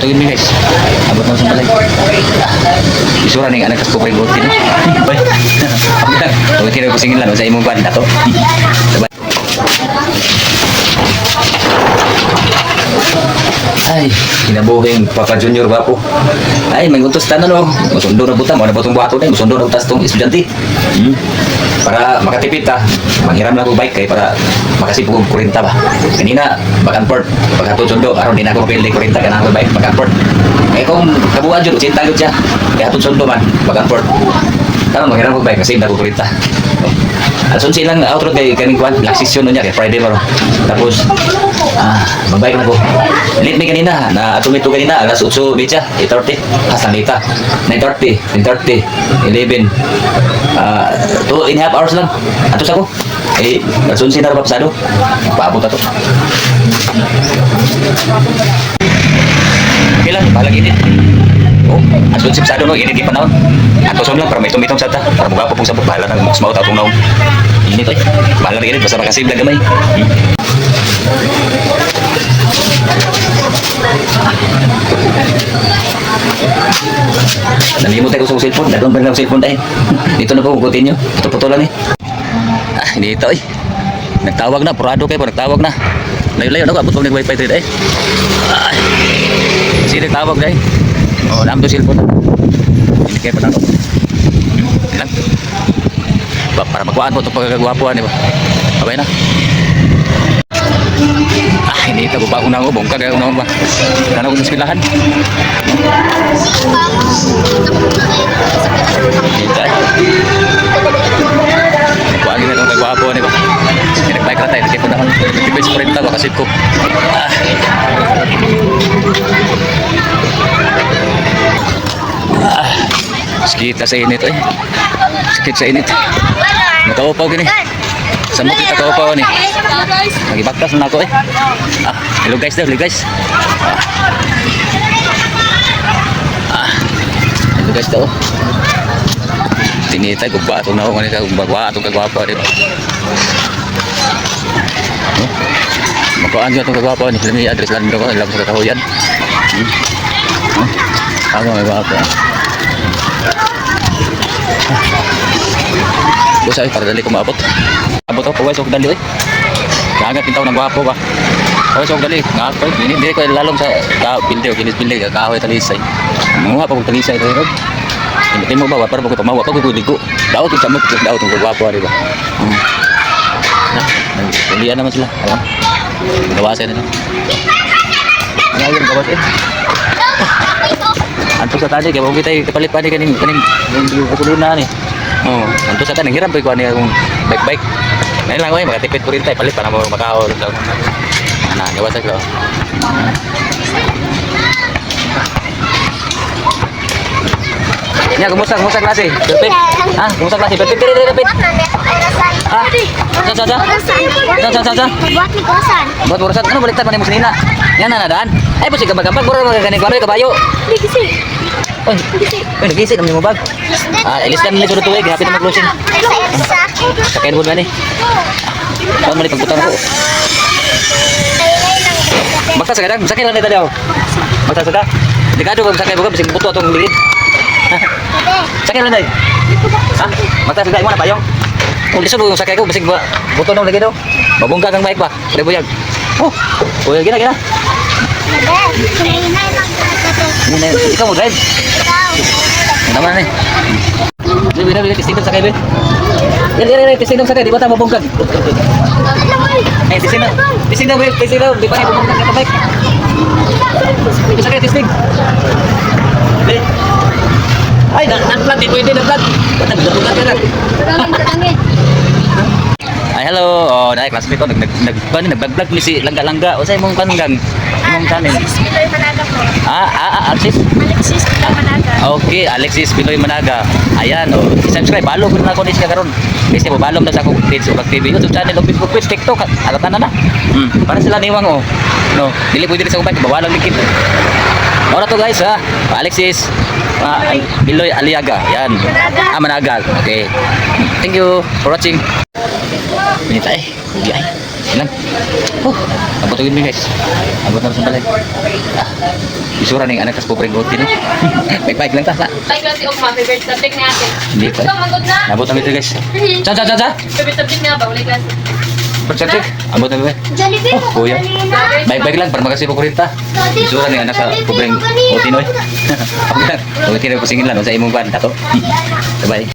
tugin mi guys. Abot na sa balay. Isura ning anak ko pay gotin. Bay. Pagka kira ko singil lang sa imong ban dato. Ay, kinabuhing Papa Junior ba po? Ay, may utos tanan o. Musundo na buta mo, na butong buhato na, musundo na butas tong estudyante. Para makatipid ta, manghiram na ko bike kay para makasipog og kurinta ba. Kanina, back-and-forth, pagkatod sundo, aron din ako mapili kurinta ka na ako bike, back-and-forth. Eh kung kabuhan dyan, 80 agad siya, kaya atod sundo man, back-and-forth. Karon manghiram ko bike, kasi na ko kurinta. Asun silang outro kay kaning kwan, last session no niya kay Friday maro. Tapos magbike na ko. Late mi kanina, na atumito kanina alas 8:30, 8:30, hasta lita. 9:30, 10:30, 11. 2.5 hours lang. Ato sa ko. Eh, asun sila ra pasado. Paabot ato. Okay lang, balag init. Oh, asun si pasado no, init di panahon. Ato som lang para may tumitong sa ta. Para mugapo pong sabot bahala nang mas maut atong naong. Init eh. Bahala rin init basta makasibla gamay. Nalimut ako sa cellphone. Dagang pa lang cellphone dahil. Dito na po, kukutin nyo. Puto-puto lang eh. Dito eh. Nagtawag na, purado kayo po, nagtawag na. Layo-layo na ko, abot pag nag-wifi trade eh. Kasi nagtawag dahil. O, naam to cellphone. Hindi kayo pa na ako. Ilan? Para magwaan po itong pagkagwapuan, di ba? Babay na. Hindi ito ba unang ubong kagaya unang ba? Ano ko sa eskwelahan? Kita. Kuwagi na itong kagwapo, di ba? Nag-bike na tayo, nagkipon ako. Nagkipon sa prenta, baka sip ko. Sakit sa init eh. Sakit sa init. Matawapaw gini. Sa mo kita kawapaw ni. Nagibaktas na ako eh. Hello guys daw, hello guys. Hello guys daw. Tinitay kung ba itong na ako kanina kung bagwa itong kagwapaw di ba? Makuhaan siya itong kagwapaw ni. Alam niya address lang ko, alam sa kakahuyan. Ako may gwapo. Busa para dali ko maabot. Abot ako, pawis ako dali eh. Kagat pintaw ng gwapo ba. Pawis ako dali. Ngako, hindi ko lalong sa pilde o kinis-pilde. Kahoy talisay. Mga pa kong talisay ito ito. Hindi mo ba, para ko tumawa pag ko daw ito sa mo, daw itong gwapo, di ba? Nagpulian naman sila. Gawasan na. Ngayon, gawasan. Anto sa tadi kaya kita kapalit pa ni kaning kuluna ni. Oh, anto sa tadi hiram pa ko ani akong bike. Nay lang oy magatipid ko rin tay palit para mo makaon. Ana, gawa sa ko. Nya kumusta klase? Perfect. Kumusta klase? Perfect perfect. Sa. Buat urusan. Ano baliktad man mo sinina? Yan na daan. Ay po si gabag-gabag buro magaganit kabayo. Oy, nagisi kami mo bag. Ilis kami ni sudut tuig, hapit na mag-closing. Sakayin mo gani. Saan mo ni pagbutan ko? Magsa sa kadang, sakay lang na dali ako. Magsa sa ka. Delikado kung sakay mo ka, bising buto atong ligid. Sakay lang dali. Magsa sa ka, imo na payong. Kung lisod yung sakay ko, bising buto nang ligid daw. Mabungga kang bike ba? Pwede buyag. Oh, gina. Ikaw mo drive? Naman eh. Bila testing sa kayo. Yan testing sa kayo, di ba tayo mabungkag? Eh, testing na, di pa tayo mabungkag sa bike. Ito sa kayo testing. Ay, na-vlog, di pwede na-vlog. Nag-vlog ka na. Ay, hello. Oh, dai classmate ko nag-vlog ni si Langga-Langga. O sa imong kanang imong channel. Alexis Pinoy Managa. Okay, Alexis Pinoy Managa. Ayan, oh. Subscribe balo ko na ko ni siya karon. Kasi mo balom na sa akong page ug TV YouTube channel ug Facebook page TikTok agatan na. Para sila niwang oh. No, dili pwede sa ubay bawalang likit. Ora to guys ha. Alexis. Biloy Aliaga. Yan. Managal. Okay. Thank you for watching. Pinita eh. Ugi ay. Ilan? Abot agad mi guys. Abot na sa balay. Isura ning anak kas pobre gotin. May bike lang ta. Bike lang si Ogma, favorite subject ni ate. Hindi pa. Ito, magod na. Abot na ito guys. Cha cha cha cha. Favorite subject niya ba? Wala klase. Percentage. Abot na ito. Jollibee mo Kuya. May bike lang para makasipo ko rin ta. Isura ning anak sa pobreng gotin oy. Pagka, pagka pasingin lang sa imong banda to. Bye.